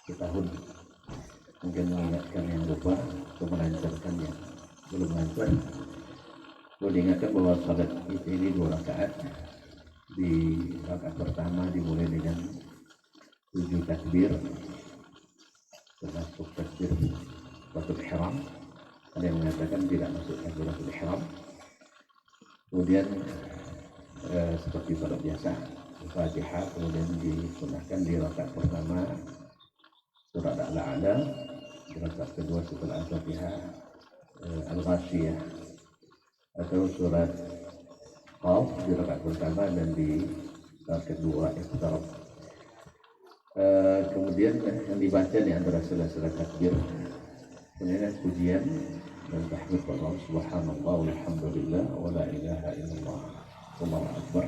setahun. Mungkin mengingatkan yang lupa atau melancarkan yang belum lancar. Perlu diingatkan bahwa salat ini 2 rakaat. Di rakaat pertama dimulai dengan 7 takbir, termasuk takbir takbiratul ihram. Ada yang mengatakan tidak masuk takbiratul ihram. Kemudian seperti salat biasa, Fatihah, kemudian disunahkan di rakaat pertama surat Al-A'la, di rakaat kedua setelah Al-Fatihah Al-Ghasyiyah atau surat Qaf di rakaat pertama dan di rakaat kedua Iqtarab. Kemudian yang dibaca di antara sela-sela takbir kemudian pujian dan tahmid Allah subhanallah walhamdulillah wa la ilaha illallah wallahu akbar.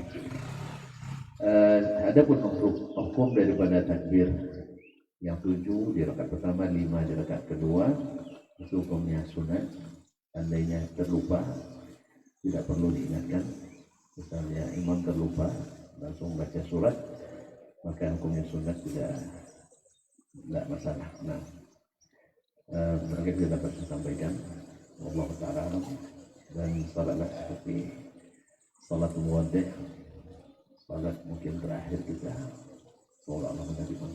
Adapun hukum daripada takbir yang 7 di rakaat pertama, 5 di rakaat kedua, itu hukumnya sunat. Andainya terlupa tidak perlu diingatkan. Misalnya imam terlupa langsung baca surat, maka hukumnya sunat, tidak masalah. Nah, mungkin kita dapat sampaikan Allah Ta'ala, dan salatlah seperti salat muwaddi', salat mungkin terakhir kita, seolah Allah menerima.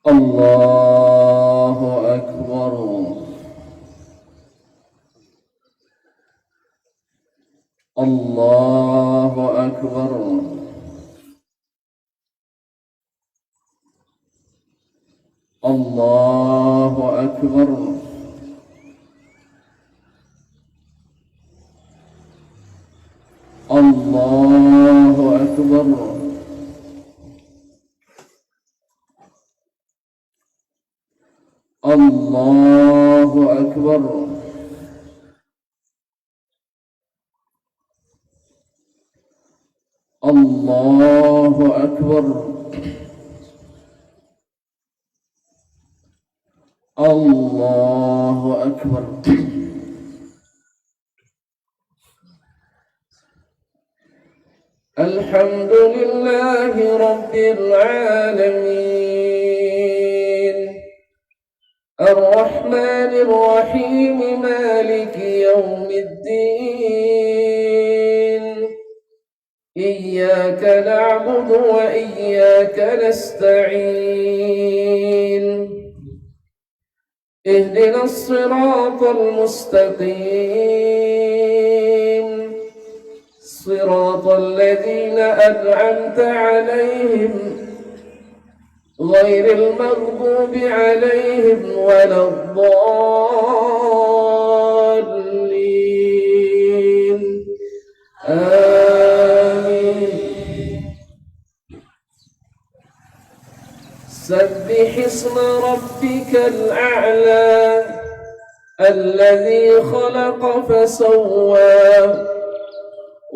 Allahu Akbar. Allahu Akbar. Allahu Akbar. Allahu Akbar. Allahu Akbar. Allahu Akbar. Allahu Akbar. Alhamdulillahi Rabbil Alamin, Ar-Rahmanir Rahim, Maliki Yawmiddin. Iyyaka na'budu wa iyyaka nasta'in. Ihdinas siratal mustaqim, siratal ladzina an'amta 'alaihim ghairil maghdubi 'alaihim waladdallin. Amin. Sabbih isma rabbikal a'la alladzi khalaqa fasawwa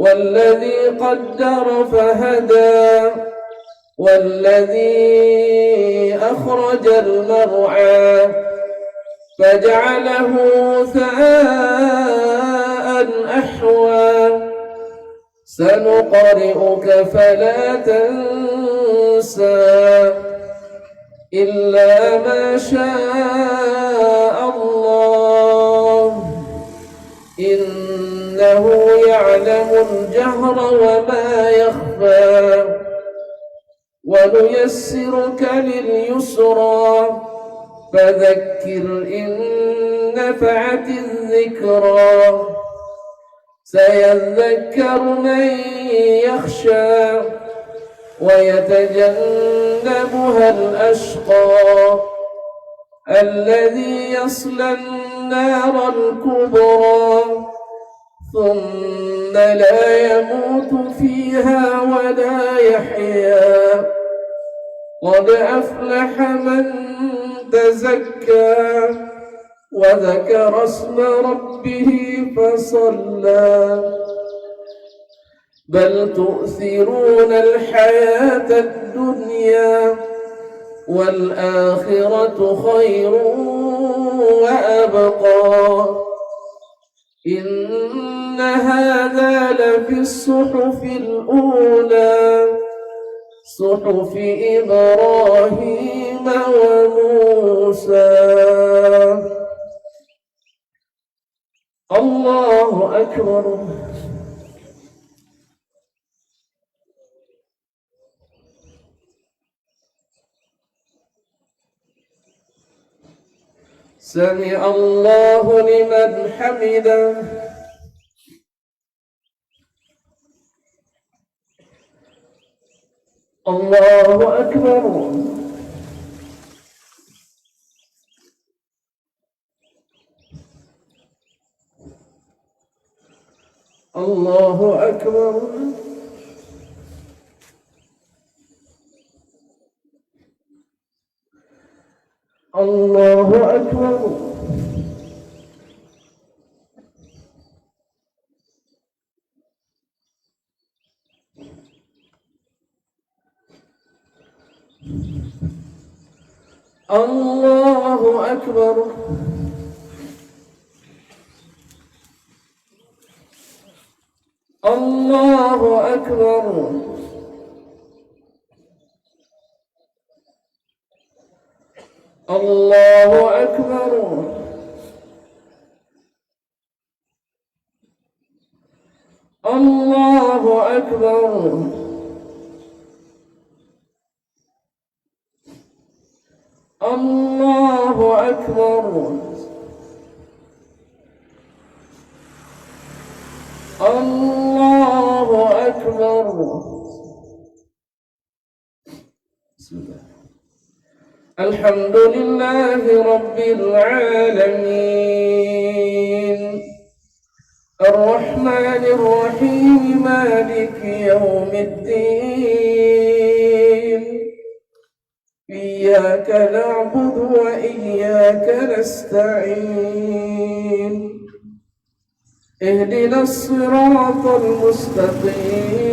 والذي قدر فهدى والذي أخرج المرعى فجعله غثاء أحوى سنقرئك فلا تنسى إلا ما شاء الله إنه يعلم الجهر وما يخفى ونيسرك لليسرى فذكر إن نفعت الذكرى سيذكر من يخشى ويتجنبها الأشقى الذي يصلى النار الكبرى ثم لا يموت فيها ولا يحيا قد أفلح من تزكى وذكر اسم ربه فصلى بل تؤثرون الحياة الدنيا والآخرة خير وأبقى إن هذا لفي الصحف الأولى صحف إبراهيم وموسى. الله أكبر. سمع الله لمن حمده. الله أكبر. الله أكبر. الله أكبر. الله أكبر. الله أكبر. الله أكبر. الله أكبر. الله أكبر. الله أكبر. بسم الله. الحمد لله رب العالمين الرحمن الرحيم مالك يوم الدين إياك نعبد وإياك نستعين اهدنا الصراط المستقيم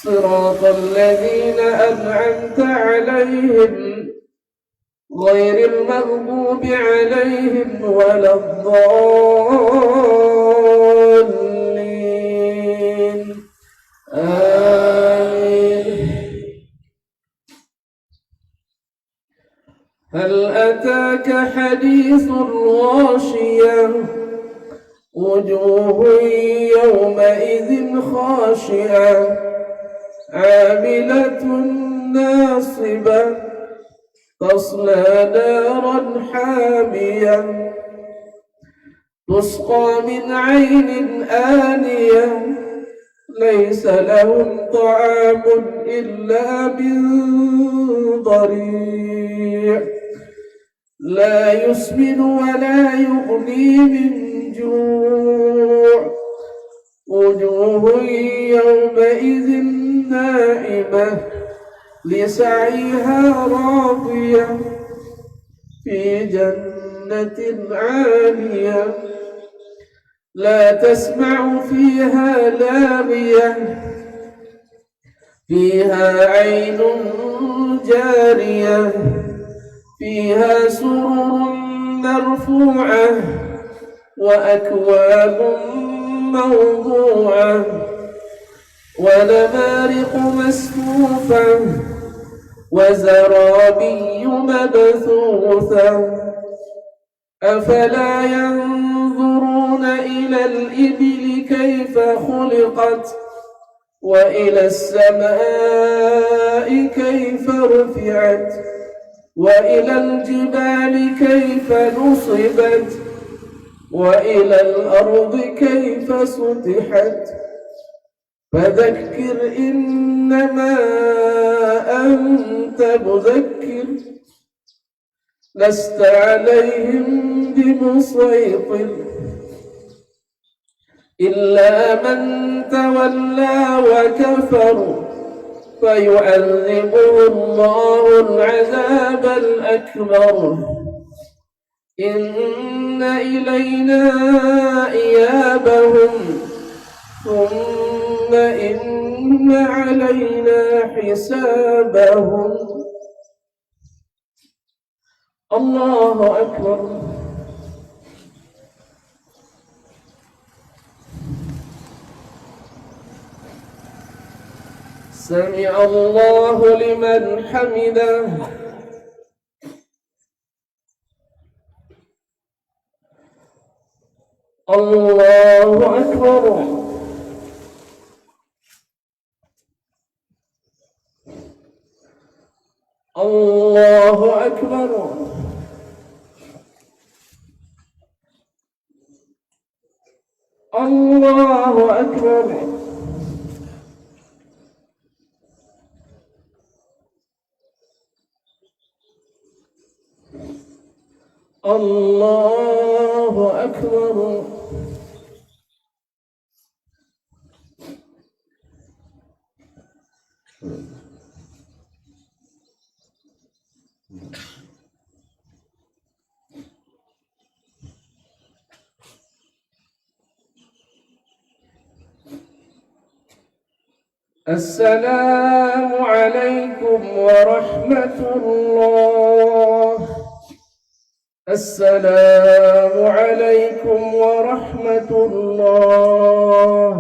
صراط الذين أنعمت عليهم غير المغضوب عليهم ولا الضالين آمين. هل أتاك حديث الغاشية وجوه يومئذ خاشعة عاملة ناصبة تصلى نارا حامية تسقى من عين آنية ليس لهم طعام إلا من ضريع لا يسمن ولا يغني من جوع وجوه يومئذ ناعمة لسعيها راضية في جنة عالية لا تسمع فيها لاغية فيها عين جارية فيها سرر مرفوعة وأكواب موضوعة ونمارق مسفوفة وزرابي مبثوثة أفلا ينظرون إلى الإبل كيف خلقت وإلى السماء كيف رفعت وإلى الجبال كيف نصبت وإلى الأرض كيف سطحت فذكر إنما أنت مذكر لست عليهم بمسيطر إلا من تولى وكفر فيعذبه الله العذاب الأكبر إن إلينا إيابهم ثم إن علينا حسابهم. الله أكبر. سمع الله لمن حمده. الله أكبر. الله أكبر. الله أكبر. الله أكبر. السلام عليكم ورحمة الله. السلام عليكم ورحمة الله.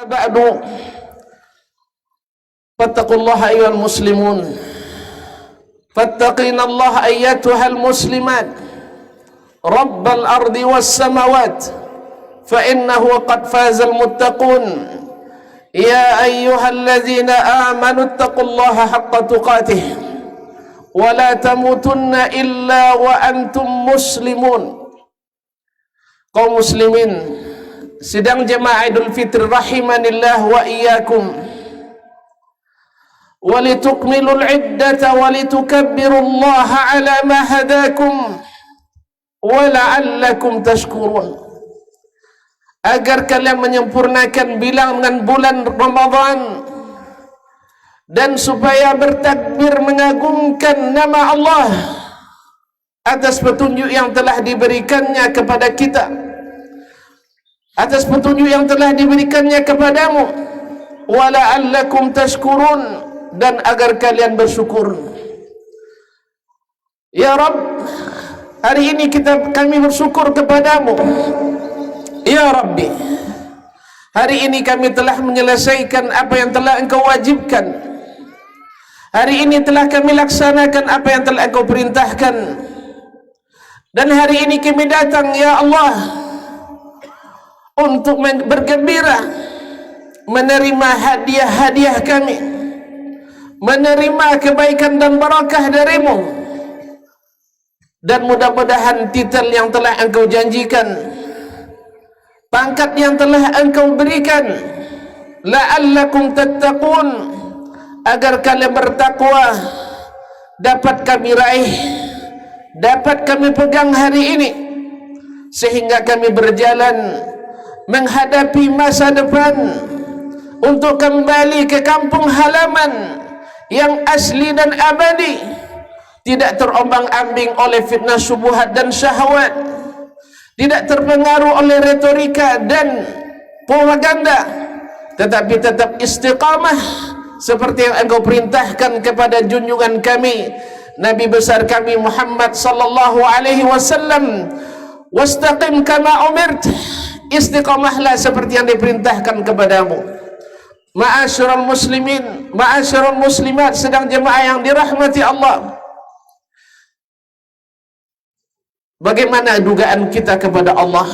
بعد فاتقوا الله أيها المسلمون فاتقين الله أيتها المسلمات رب الأرض والسماوات فإنه قد فاز المتقون يا أيها الذين آمنوا اتقوا الله حق تقاته ولا تموتن إلا وأنتم مسلمون. Kaum muslimin sidang jemaah Idul Fitri rahimanillah wa iyyakum, walitukmilul iddata walitukabbirullaha ala ma hadakum wa la'allakum tashkurun, agar kalian menyempurnakan bilangan bulan Ramadan dan supaya bertakbir mengagungkan nama Allah atas petunjuk yang telah diberikannya kepada kita, atas petunjuk yang telah diberikannya kepadamu, wa la'allakum tashkurun, dan agar kalian bersyukur. Ya Rabb, hari ini kami bersyukur kepadamu. Ya Rabbi, hari ini kami telah menyelesaikan apa yang telah Engkau wajibkan. Hari ini telah kami laksanakan apa yang telah Engkau perintahkan. Dan hari ini kami datang, Ya Allah, untuk bergembira, menerima hadiah-hadiah kami, menerima kebaikan dan barakah darimu. Dan mudah-mudahan titel yang telah Engkau janjikan, pangkat yang telah Engkau berikan, la'allakum tattaqun, agar kalian bertakwa, dapat kami raih, dapat kami pegang hari ini, sehingga kami berjalan menghadapi masa depan untuk kembali ke kampung halaman yang asli dan abadi, tidak terombang-ambing oleh fitnah syubhat dan syahwat, tidak terpengaruh oleh retorika dan propaganda, tetapi tetap istiqamah seperti yang Engkau perintahkan kepada junjungan kami, Nabi besar kami Muhammad sallallahu alaihi wasallam, wastaqim kama umirt, istiqamahlah seperti yang diperintahkan kepadamu. Ma'asyiral muslimin, ma'asyiral muslimat, sedang jemaah yang dirahmati Allah, bagaimana dugaan kita kepada Allah?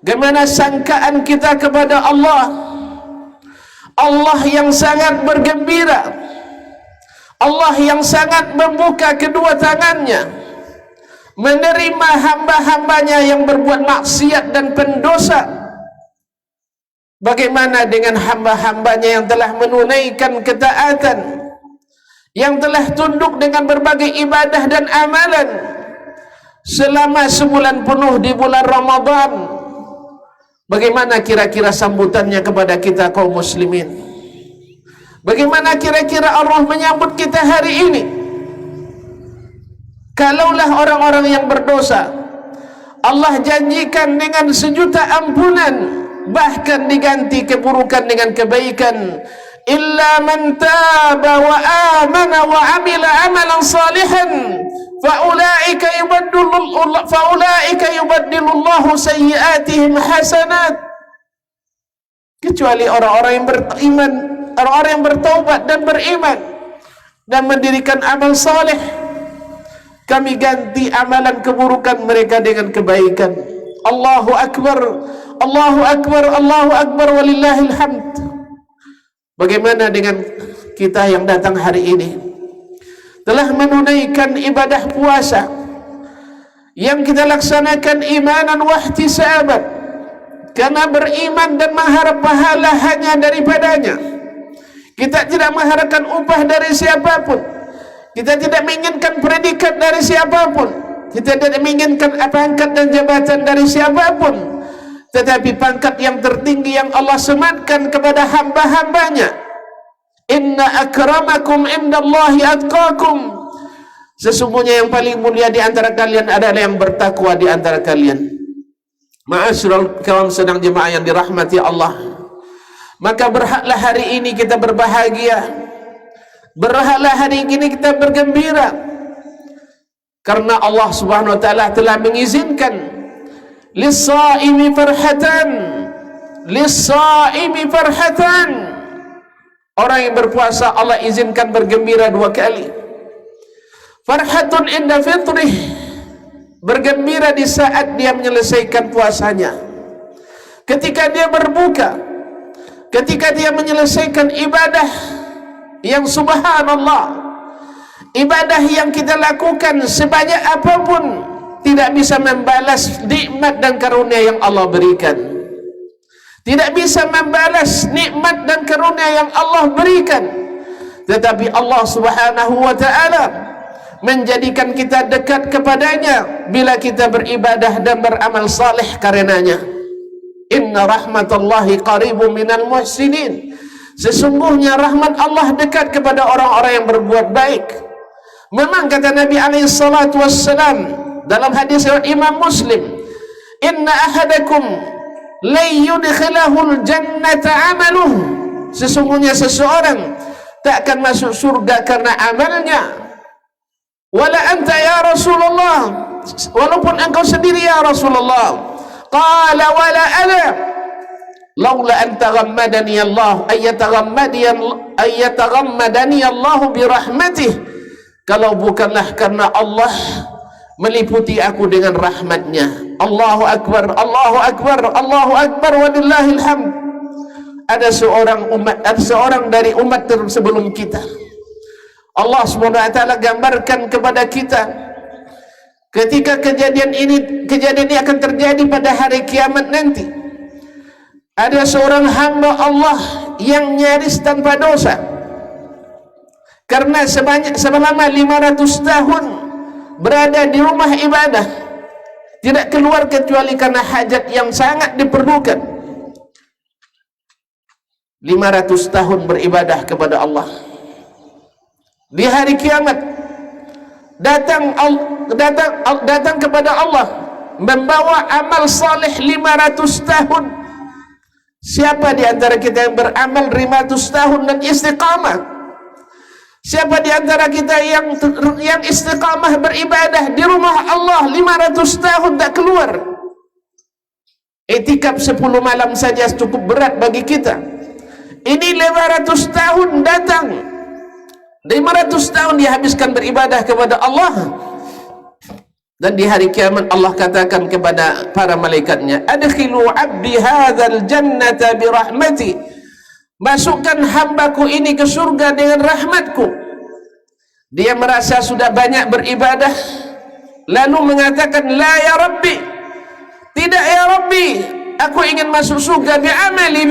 Bagaimana sangkaan kita kepada Allah? Allah yang sangat bergembira, Allah yang sangat membuka kedua tangannya menerima hamba-hambanya yang berbuat maksiat dan pendosa. Bagaimana dengan hamba-hambanya yang telah menunaikan ketaatan, yang telah tunduk dengan berbagai ibadah dan amalan selama sebulan penuh di bulan Ramadan? Bagaimana kira-kira sambutannya kepada kita kaum muslimin? Bagaimana kira-kira Allah menyambut kita hari ini? Kalaulah orang-orang yang berdosa, Allah janjikan dengan sejuta ampunan, bahkan diganti keburukan dengan kebaikan. Illa man taba wa amana wa amila amalan salihan faulaika yubaddilullahu sayyiatihim hasanat. Kecuali orang-orang yang beriman, orang-orang yang bertaubat dan beriman dan mendirikan amal saleh, kami ganti amalan keburukan mereka dengan kebaikan. Allahu akbar, Allahu akbar, Allahu akbar, walillahil hamd. Bagaimana dengan kita yang datang hari ini, telah menunaikan ibadah puasa yang kita laksanakan imanan wa ihtisaban, karena beriman dan mengharap pahala hanya daripadanya. Kita tidak mengharapkan upah dari siapapun, kita tidak menginginkan predikat dari siapapun, kita tidak menginginkan pangkat dan jabatan dari siapapun, tetapi pangkat yang tertinggi yang Allah sematkan kepada hamba-hambanya. Inna akramakum indallahi atqakum, sesungguhnya yang paling mulia di antara kalian adalah yang bertakwa di antara kalian. Ma'asyiral kaum sedang jemaah yang dirahmati Allah, maka berhaklah hari ini kita berbahagia, berhaklah hari ini kita bergembira, karena Allah subhanahu wa ta'ala telah mengizinkan lis-saimi farhatan, lis-saimi farhatan. Orang yang berpuasa Allah izinkan bergembira dua kali. Farhatun inda fitrih, bergembira di saat dia menyelesaikan puasanya. Ketika dia berbuka, ketika dia menyelesaikan ibadah yang subhanallah, ibadah yang kita lakukan sebanyak apapun tidak bisa membalas nikmat dan karunia yang Allah berikan. Tidak bisa membalas nikmat dan karunia yang Allah berikan. Tetapi Allah subhanahu wa ta'ala menjadikan kita dekat kepadanya bila kita beribadah dan beramal saleh karenanya. Inna rahmatallahi qaribun minal muhsinin, sesungguhnya rahmat Allah dekat kepada orang-orang yang berbuat baik. Memang kata Nabi alaihi salatu wassalam dalam hadis riwayat Imam Muslim, inna ahadakum la yudkhilahul jannata amaluh, sesungguhnya seseorang tak akan masuk surga karena amalnya. Wala anta ya Rasulullah, walaupun engkau sendiri ya Rasulullah. Qala wala ana laula an taghammadani Allah ayataghammadani Allah birahmatih, kalau bukanlah karena Allah meliputi aku dengan rahmatnya. Allahu Akbar, Allahu Akbar, Allahu Akbar, walillahil hamd. Ada seorang dari umat sebelum kita, Allah SWT gambarkan kepada kita ketika kejadian ini akan terjadi pada hari kiamat nanti. Ada seorang hamba Allah yang nyaris tanpa dosa, karena selama 500 tahun berada di rumah ibadah, tidak keluar kecuali karena hajat yang sangat diperlukan. 500 tahun beribadah kepada Allah. Di hari kiamat datang kepada Allah membawa amal saleh 500 tahun. Siapa di antara kita yang beramal 500 tahun dan istiqamah? Siapa di antara kita yang istiqamah beribadah di rumah Allah 500 tahun tak keluar? Itikaf 10 malam saja cukup berat bagi kita. Ini 500 tahun datang, 500 tahun dihabiskan beribadah kepada Allah. Dan di hari kiamat Allah katakan kepada para malaikatnya, adkhilu abdi hadzal jannata birahmati, masukkan hambaku ini ke surga dengan rahmatku. Dia merasa sudah banyak beribadah, lalu mengatakan, la ya Rabbi, tidak ya Rabbi, aku ingin masuk surga bi'amali.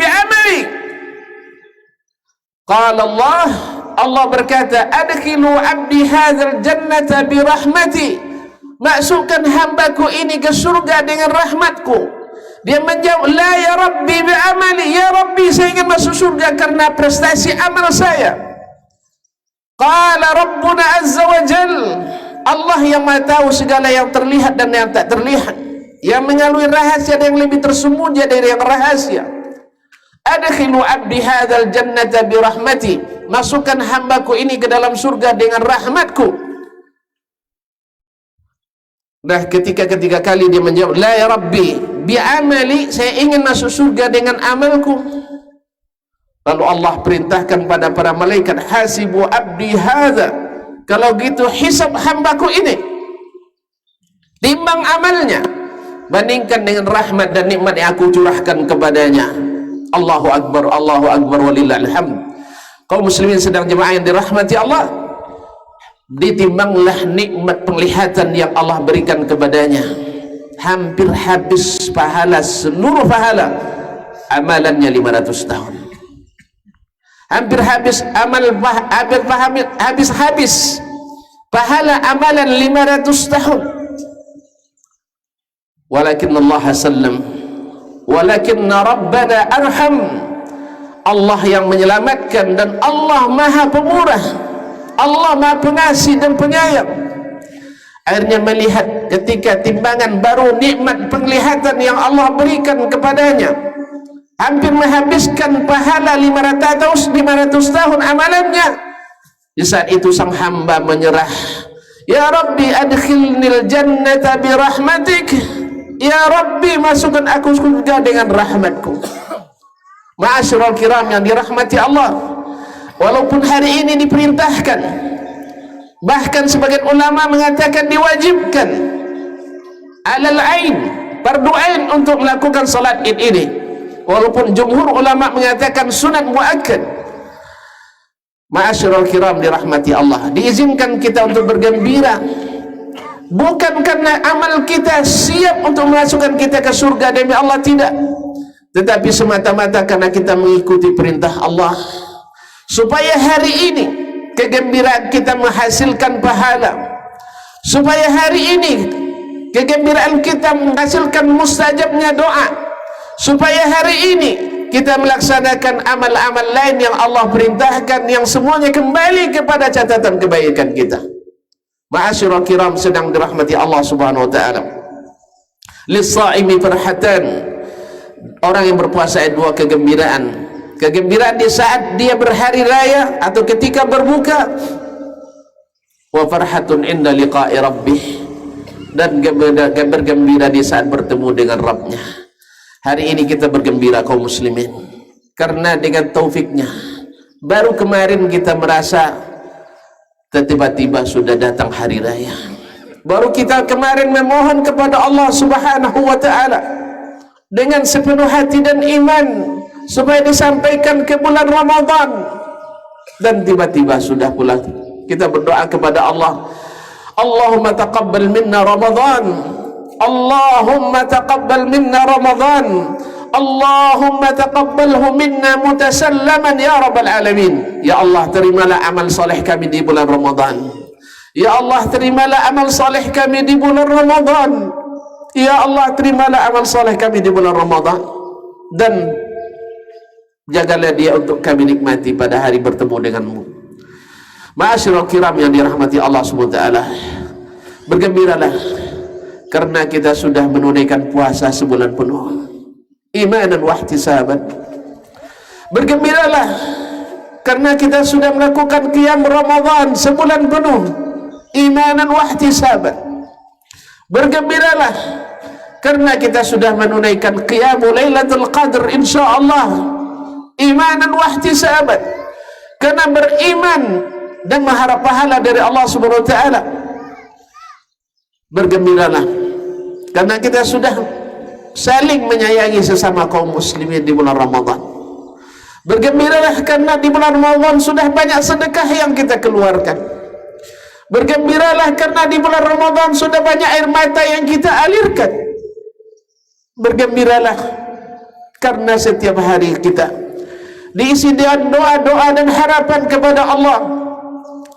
Qala Allah berkata, adkhilu abdi hadzal jannata birahmati, masukkan hambaku ini ke surga dengan rahmatku. Dia menjawab, la ya Rabbi bi'amali, ya Rabbi saya ingin masuk surga karena prestasi amal saya. Qala Rabbuna azza wa jal, Allah yang maha tahu segala yang terlihat dan yang tak terlihat, yang mengetahui rahasia dan yang lebih tersembunyi dari yang rahasia. Adkhilu abdi hadzal jannata birahmati, masukkan hambaku ini ke dalam surga dengan rahmatku. Nah, ketiga kali dia menjawab, la ya Rabbi bi'amali, saya ingin masuk surga dengan amalku. Lalu Allah perintahkan pada para malaikat, hasibu abdi hadza, kalau gitu hisab hambaku ini, timbang amalnya, bandingkan dengan rahmat dan nikmat yang aku curahkan kepadanya. Allahu Akbar, Allahu Akbar, walillahil hamd. Kaum muslimin sedang jemaah yang dirahmati Allah, ditimbanglah nikmat penglihatan yang Allah berikan kepadanya. Hampir habis pahala, seluruh pahala amalannya 500 tahun. Hampir habis habis pahala amalan 500 tahun. Walakin Allah sallam, walakinna Rabbana arham, Allah yang menyelamatkan dan Allah maha pemurah, Allah maha pengasih dan penyayang. Akhirnya melihat ketika timbangan baru nikmat penglihatan yang Allah berikan kepadanya, hampir menghabiskan pahala 500 tahun amalannya. Di saat itu sang hamba menyerah, ya Rabbi adkhilnil jannata birahmatik, ya Rabbi masukkan aku surga dengan rahmatku. Ma'asyiral kiram yang dirahmati Allah, walaupun hari ini diperintahkan, bahkan sebagian ulama mengatakan diwajibkan alal ain, fardu ain untuk melakukan salat Id ini, walaupun jumhur ulama mengatakan sunat muakkad. Ma'asyiral kiram dirahmati Allah, diizinkan kita untuk bergembira bukan karena amal kita siap untuk memasukkan kita ke surga demi Allah, tidak, tetapi semata-mata karena kita mengikuti perintah Allah, supaya hari ini kegembiraan kita menghasilkan pahala, supaya hari ini kegembiraan kita menghasilkan mustajabnya doa, supaya hari ini kita melaksanakan amal-amal lain yang Allah perintahkan, yang semuanya kembali kepada catatan kebaikan kita. Ma'asyiral kiram sedang dirahmati Allah Subhanahu wa taala. Lis-sha'imi farhatan. Orang yang berpuasa ada dua kegembiraan. Kegembiraan di saat dia berhari raya atau ketika berbuka. Wa farhatun inda liqa'i rabbih. Dan bergembira di saat bertemu dengan Rabbnya. Hari ini kita bergembira kaum muslimin. Karena dengan taufiknya. Baru kemarin kita merasa tiba-tiba sudah datang hari raya. Baru kita kemarin memohon kepada Allah Subhanahu wa taala dengan sepenuh hati dan iman supaya disampaikan ke bulan Ramadan, dan tiba-tiba sudah pula kita berdoa kepada Allah, Allahumma taqabbal minna Ramadan, Allahumma taqabbal minna Ramadan, Allahumma taqabbalhu minna mutasallaman ya rabbal alamin. Ya Allah, terimalah amal saleh kami di bulan Ramadan. Ya Allah, terimalah amal saleh kami di bulan Ramadan. Ya Allah, terimalah amal saleh kami di bulan Ramadan. Dan jagalah dia untuk kami nikmati pada hari bertemu denganmu. Ma'asyiral kiram yang dirahmati Allah SWT, bergembiralah karena kita sudah menunaikan puasa sebulan penuh, imanan wa ihtisaban. Bergembiralah karena kita sudah melakukan qiyam Ramadan sebulan penuh, imanan wa ihtisaban. Bergembiralah karena kita sudah menunaikan qiyam Lailatul Qadar insyaallah, imanan wa ihtisaban. Karena beriman dan mengharap pahala dari Allah Subhanahu wa taala. Bergembiralah karena kita sudah saling menyayangi sesama kaum muslimin di bulan Ramadan. Bergembiralah karena di bulan Ramadan sudah banyak sedekah yang kita keluarkan. Bergembiralah karena di bulan Ramadan sudah banyak air mata yang kita alirkan. Bergembiralah karena setiap hari kita diisi dengan doa-doa dan harapan kepada Allah.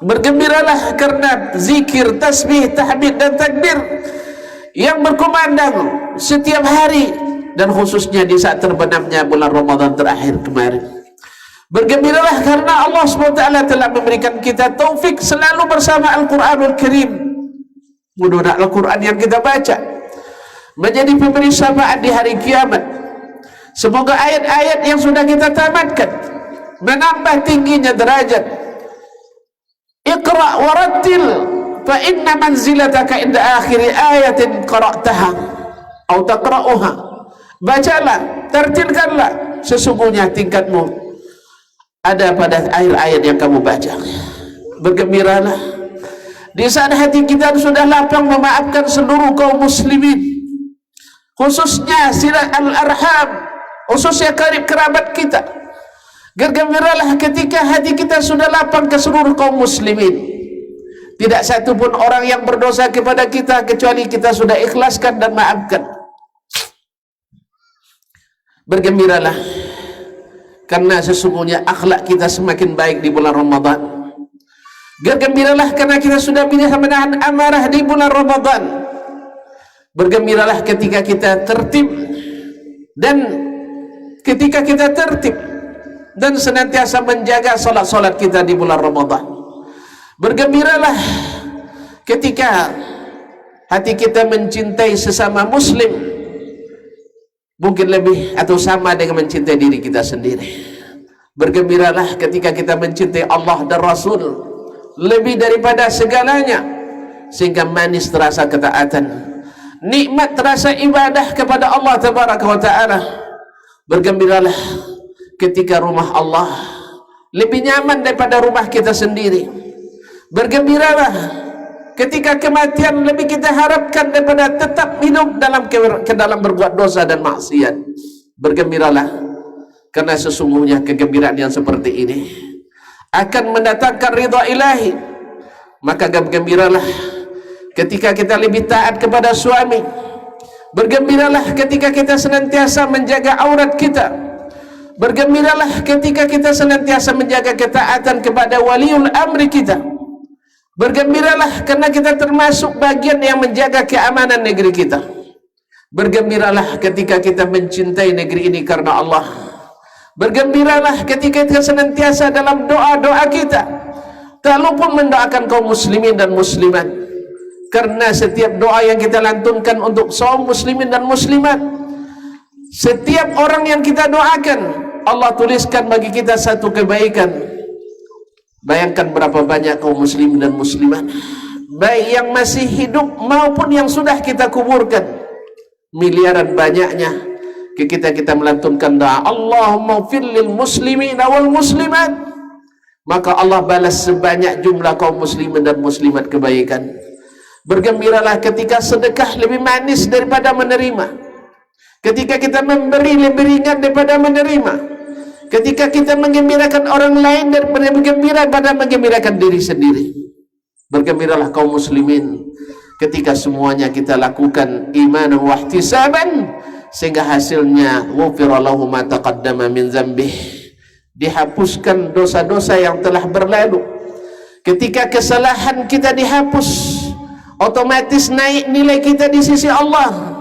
Bergembiralah karena zikir, tasbih, tahmid dan takbir yang berkumandang setiap hari, dan khususnya di saat terbenamnya bulan Ramadan terakhir kemarin. Bergembiralah karena Allah SWT telah memberikan kita taufik selalu bersama Al-Quranul Karim. Mudah-mudahan Al-Quran yang kita baca menjadi pemberi syafaat di hari kiamat. Semoga ayat-ayat yang sudah kita tamatkan menambah tingginya derajat. Iqra' warattil fa inna manzilataka inda akhiri ayatin qara'taha atau taqra'uha. Bacalah, tertilkanlah, sesungguhnya tingkatmu ada pada akhir ayat yang kamu baca. Bergembiralah di saat hati kita sudah lapang memaafkan seluruh kaum muslimin, khususnya silat al-arham, khususnya karib kerabat kita. Bergembiralah ketika hati kita sudah lapang ke seluruh kaum muslimin. Tidak satu pun orang yang berdosa kepada kita kecuali kita sudah ikhlaskan dan maafkan. Bergembiralah karena sesungguhnya akhlak kita semakin baik di bulan Ramadan. Bergembiralah karena kita sudah bisa menahan amarah di bulan Ramadan. Bergembiralah ketika kita tertib dan senantiasa menjaga salat-salat kita di bulan Ramadan. Bergembiralah ketika hati kita mencintai sesama muslim mungkin lebih atau sama dengan mencintai diri kita sendiri. Bergembiralah ketika kita mencintai Allah dan Rasul lebih daripada segalanya, sehingga manis terasa ketaatan, nikmat terasa ibadah kepada Allah Tabaraka wa Ta'ala. Bergembiralah ketika rumah Allah lebih nyaman daripada rumah kita sendiri. Bergembiralah ketika kematian lebih kita harapkan daripada tetap hidup dalam berbuat dosa dan maksiat. Bergembiralah karena sesungguhnya kegembiraan yang seperti ini akan mendatangkan ridha ilahi. Maka bergembiralah ketika kita lebih taat kepada suami. Bergembiralah ketika kita senantiasa menjaga aurat kita. Bergembiralah ketika kita senantiasa menjaga ketaatan kepada waliul amri kita. Bergembiralah karena kita termasuk bagian yang menjaga keamanan negeri kita. Bergembiralah ketika kita mencintai negeri ini karena Allah. Bergembiralah ketika kita senantiasa dalam doa-doa kita tak lupa mendoakan kaum muslimin dan muslimat Karena setiap doa yang kita lantunkan untuk kaum muslimin dan muslimat, setiap orang yang kita doakan, Allah tuliskan bagi kita satu kebaikan. Bayangkan berapa banyak kaum muslimin dan muslimat, baik yang masih hidup maupun yang sudah kita kuburkan, miliaran banyaknya. Kita melantunkan doa, Allahumma ighfir lil muslimin wal muslimat, maka Allah balas sebanyak jumlah kaum muslimin dan muslimat kebaikan. Bergembiralah ketika sedekah lebih manis daripada menerima. Ketika kita memberi lebih ringan daripada menerima. Ketika kita menggembirakan orang lain daripada bergembira pada menggembirakan diri sendiri. Bergembiralah kaum muslimin ketika semuanya kita lakukan imanan wa ihtisaban, sehingga hasilnya ghufira lahu ma taqaddama min dzambih, dihapuskan dosa-dosa yang telah berlalu. Ketika kesalahan kita dihapus, otomatis naik nilai kita di sisi Allah.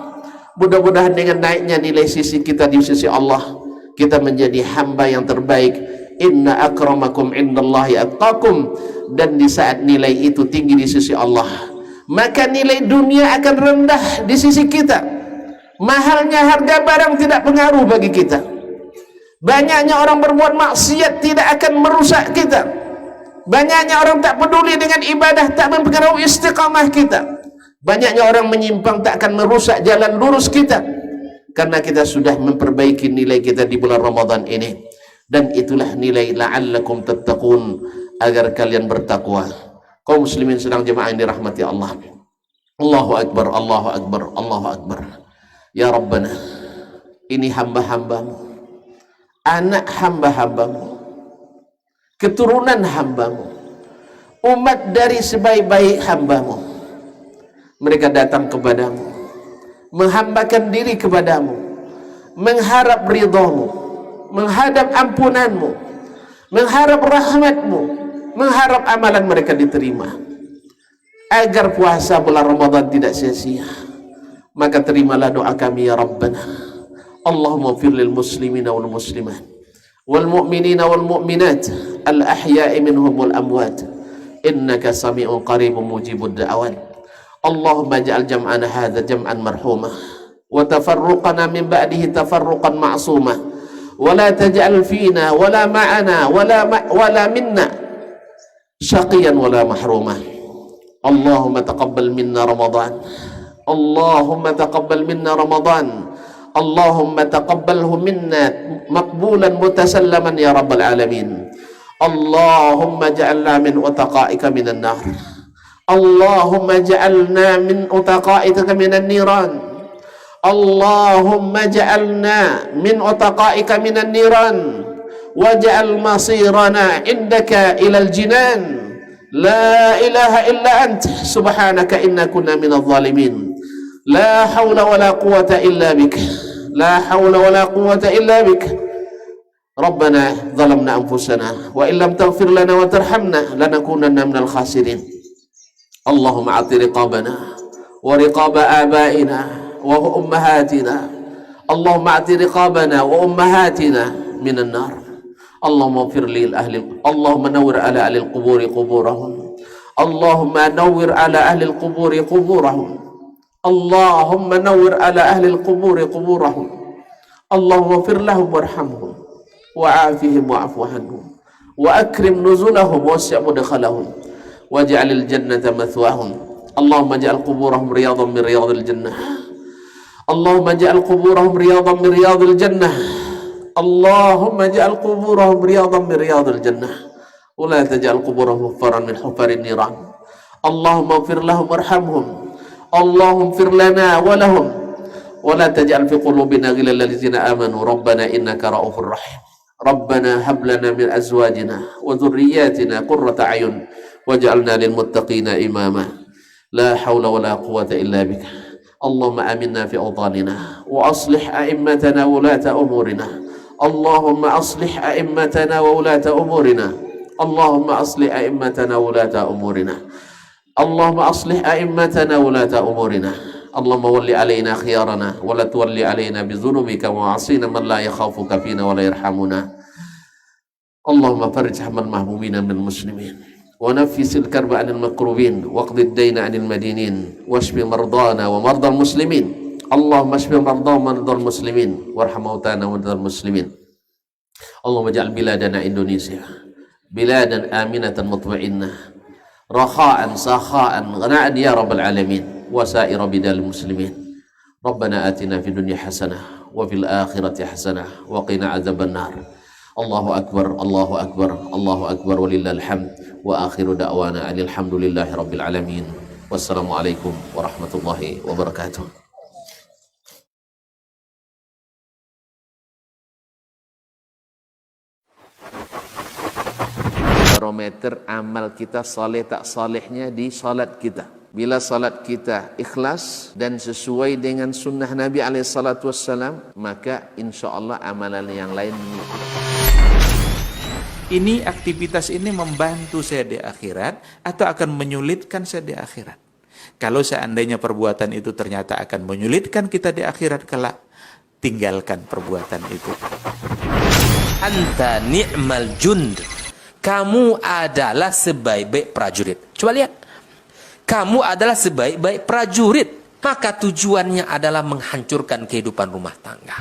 Mudah-mudahan dengan naiknya nilai sisi kita di sisi Allah, kita menjadi hamba yang terbaik. Inna akramakum indallahi atqakum. Dan di saat nilai itu tinggi di sisi Allah, maka nilai dunia akan rendah di sisi kita. Mahalnya harga barang tidak pengaruh bagi kita. Banyaknya orang berbuat maksiat tidak akan merusak kita. Banyaknya orang tak peduli dengan ibadah, tak mempengaruhi istiqamah kita. Banyaknya orang menyimpang tak akan merusak jalan lurus kita, karena kita sudah memperbaiki nilai kita di bulan Ramadan ini. Dan itulah nilai la'allakum tattaqun, agar kalian bertakwa. Kaum muslimin sedang jemaah yang dirahmati Allah, Allahu Akbar, Allahu Akbar, Allahu Akbar. Ya Rabbana, ini hamba-hambamu, anak hamba-hambamu, keturunan hambamu, umat dari sebaik-baik hambamu. Mereka datang kepadamu, menghambakan diri kepadamu, mengharap ridhamu, menghadap ampunanmu, mengharap rahmatmu, mengharap amalan mereka diterima, agar puasa bulan Ramadan tidak sia-sia. Maka terimalah doa kami ya Rabbana. Allahumma ighfir lil muslimina wal muslimat wal mu'minina wal mu'minat al ahya'i minhum wal amwat, innaka sami'un qaribun mujibud da'awat. Allahumma ij'al jam'ana hadza jam'an marhumah wa tafarruqana min ba'dihi tafarruqan ma'sumah, wa la taj'al fina wala ma'ana wala minna syaqiyan wala mahrumah. Allahumma taqabbal minna Ramadan, Allahumma taqabbal minna Ramadan, Allahumma taqabbalhu minna maqbulan mutasallaman ya rabbal alamin. Allahumma ja'alna min utaqa'ika minan nar, Allahumma ja'alna min utaqa'ika minan niran, Allahumma ja'alna min utaqa'ika minan niran, waj'al masirana indaka ilal jinan. La ilaha illa ant, subhanaka inna kunna minadh zalimin. La hawla wa la quwwata illa bik, la hawla wa la quwwata illa bik. Rabbana zalamna anfusana wa illam taghfir lana wa tarhamna lanakunanna minal khasirin. Allahumma ati riqabana wa riqaba abaina wa ummahatina. Allahumma ati riqabana wa ummahatina minan nar. Allahumma ighfir lil ahli, Allahumma nawwir ala ahli al-quburi quburahum, Allahumma nawwir ala ahli al-quburi quburahum, Allahumma nawwir ala ahli al-quburi quburahum, Allahumma ighfir lahum warhamhum wa'afihim wa'fu anhum wa akrim nuzulahum wasi' mudkhalahum waj'alil jannata mathwahum. Allahumma ij'al quburahum riyadan min riyadil jannah, Allahumma ij'al quburahum riyadan min riyadil jannah, Allahumma ij'al quburahum riyadan min riyadil jannah wa la taj'al quburahum huffaran min huffarin niran. Allahumma ighfir lahum warhamhum, Allahumma ighfir lana wa lahum wa la taj'al fi qulubina ghillan lil ladzina amanu rabbana innaka ra'ufur rahim. Rabbana hab lana min azwajina wa dhurriyyatina qurrata a'yun waj'alna lil muttaqina imama. La hawla wa la quwwata illa bika. Allahumma aminna fi awtanina wa aslih a'immatana wa ulata umurina. Allahumma aslih a'immatana wa ulata umurina. Allahumma aslih a'immatana wa ulata umurina. Allahumma aslih a'immatana wa ulata umurina. Allahumma walli alaina khiyarana wa la tuwalli alaina bi dhunubika wa asina man la yakhafuka fina wa la yarhamuna. Allahumma farij hammal mahmumina minal muslimin ونفس الكرب عن المكروبين واقض الدين عن المدينين واشف مرضانا ومرضى المسلمين اللهم اشف مرضى ومرضى المسلمين وارحم موتانا وموتى المسلمين اللهم اجعل بلادنا إندونيسيا بلادا آمنة مطمئنة رخاء سخاء غناء يا رب العالمين وسائر بلاد المسلمين ربنا آتنا في الدنيا حسنة وفي الآخرة حسنة وقنا عذاب النار الله أكبر الله أكبر الله أكبر ولله الحمد وآخر دعوانا أن الحمد لله رب العالمين والسلام عليكم ورحمة الله وبركاته. Barometer amal kita saleh tak salehnya di salat kita. Bila salat kita ikhlas dan sesuai dengan sunnah Nabi SAW, maka insya Allah amalan yang lain mengikuti. Ini aktivitas ini membantu saya di akhirat atau akan menyulitkan saya di akhirat. Kalau seandainya perbuatan itu ternyata akan menyulitkan kita di akhirat kelak, tinggalkan perbuatan itu. Anta ni'mal jund. Kamu adalah sebaik-baik prajurit. Coba lihat. Kamu adalah sebaik-baik prajurit. Maka tujuannya adalah menghancurkan kehidupan rumah tangga.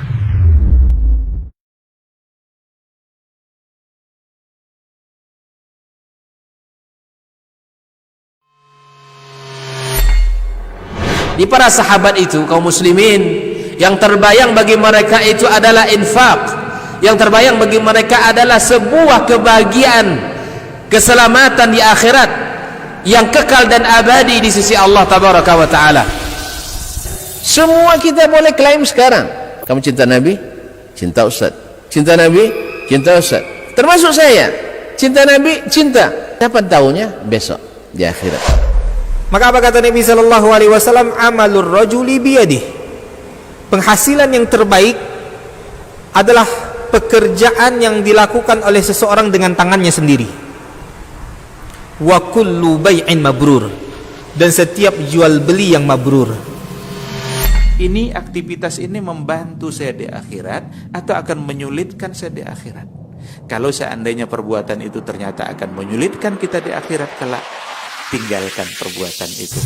Di para sahabat itu, kaum muslimin, yang terbayang bagi mereka itu adalah infak. Yang terbayang bagi mereka adalah sebuah kebahagiaan, keselamatan di akhirat yang kekal dan abadi di sisi Allah Tabaraka wa Ta'ala. Semua kita boleh klaim sekarang. Kamu cinta Nabi? Cinta Ustaz. Cinta Nabi? Cinta Ustaz. Termasuk saya. Cinta Nabi? Cinta. Dapat tahunya besok di akhirat. Maka apa kata Nabi SAW? Amalur rajuli biyadih. Penghasilan yang terbaik adalah pekerjaan yang dilakukan oleh seseorang dengan tangannya sendiri. Wa kullu bai'in mabrur. Dan setiap jual beli yang mabrur. Ini aktivitas ini membantu saya di akhirat atau akan menyulitkan saya di akhirat. Kalau seandainya perbuatan itu ternyata akan menyulitkan kita di akhirat kelak, tinggalkan perbuatan itu.